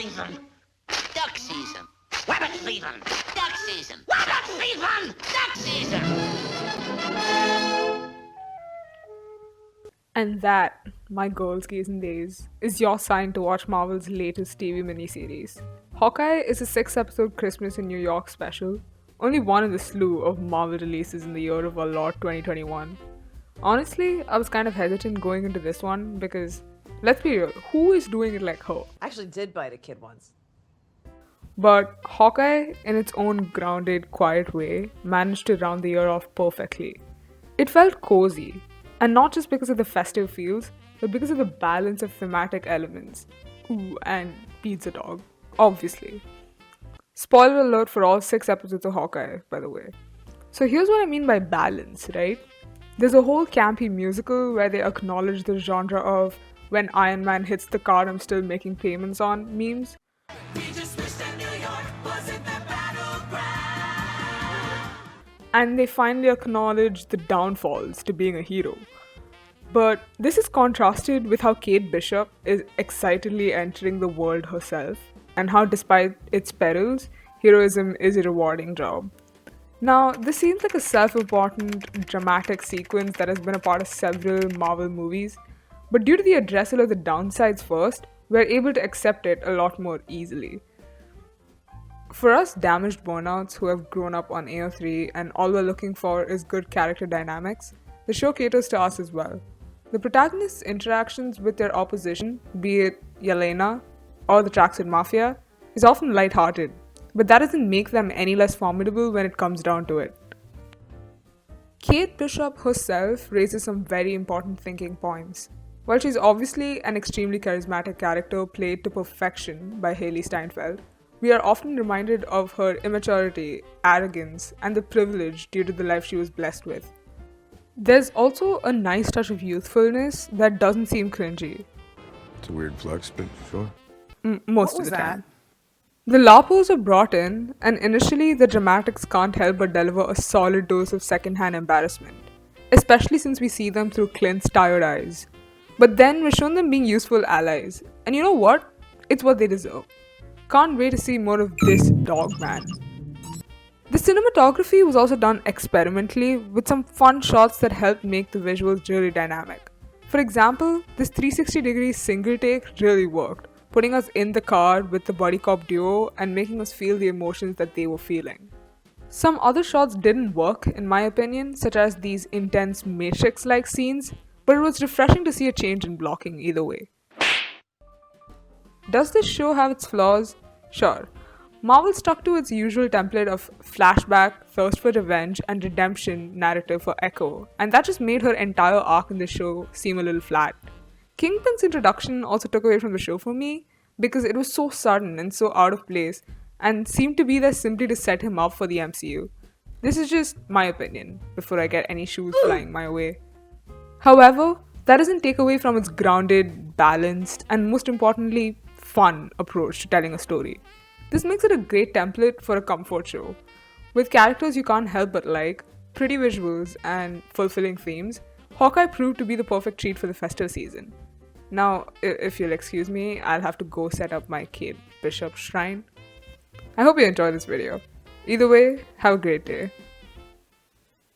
season. Duck season. Rabbit season. Duck season. Rabbit season. Duck season. And that, my girls' gazing days, is your sign to watch Marvel's latest TV miniseries. Hawkeye is a 6 episode Christmas in New York special, only one in the slew of Marvel releases in the year of our Lord 2021. Honestly, I was kind of hesitant going into this one because, let's be real, who is doing it like her? I actually did bite a kid once. But Hawkeye, in its own grounded, quiet way, managed to round the year off perfectly. It felt cozy, and not just because of the festive feels, but because of the balance of thematic elements. Ooh, and pizza dog, obviously. Spoiler alert for all 6 episodes of Hawkeye, by the way. So here's what I mean by balance, right? There's a whole campy musical where they acknowledge the genre of when Iron Man hits the card I'm still making payments on memes. And they finally acknowledge the downfalls to being a hero. But this is contrasted with how Kate Bishop is excitedly entering the world herself, and how, despite its perils, heroism is a rewarding job. Now, this seems like a self-important, dramatic sequence that has been a part of several Marvel movies, but due to the addressal of the downsides first, we're able to accept it a lot more easily. For us damaged burnouts who have grown up on AO3 and all we're looking for is good character dynamics, the show caters to us as well. The protagonist's interactions with their opposition, be it Yelena or the Tracksuit Mafia, is often lighthearted, but that doesn't make them any less formidable when it comes down to it. Kate Bishop herself raises some very important thinking points. While she's obviously an extremely charismatic character played to perfection by Haley Steinfeld, we are often reminded of her immaturity, arrogance, and the privilege due to the life she was blessed with. There's also a nice touch of youthfulness that doesn't seem cringy. It's a weird flex, but sure. Most of the time. The LARPers are brought in, and initially the dramatics can't help but deliver a solid dose of secondhand embarrassment, especially since we see them through Clint's tired eyes. But then we're shown them being useful allies, and you know what? It's what they deserve. Can't wait to see more of this dog man. The cinematography was also done experimentally with some fun shots that helped make the visuals really dynamic. For example, this 360-degree single take really worked, putting us in the car with the buddy cop duo and making us feel the emotions that they were feeling. Some other shots didn't work, in my opinion, such as these intense Matrix-like scenes, but it was refreshing to see a change in blocking either way. Does this show have its flaws? Sure. Marvel stuck to its usual template of flashback, thirst for revenge, and redemption narrative for Echo, and that just made her entire arc in the show seem a little flat. Kingpin's introduction also took away from the show for me because it was so sudden and so out of place and seemed to be there simply to set him up for the MCU. This is just my opinion before I get any shoes flying my way. However, that doesn't take away from its grounded, balanced, and most importantly, fun approach to telling a story. This makes it a great template for a comfort show. With characters you can't help but like, pretty visuals, and fulfilling themes, Hawkeye proved to be the perfect treat for the festive season. Now, if you'll excuse me, I'll have to go set up my Kate Bishop shrine. I hope you enjoyed this video. Either way, have a great day.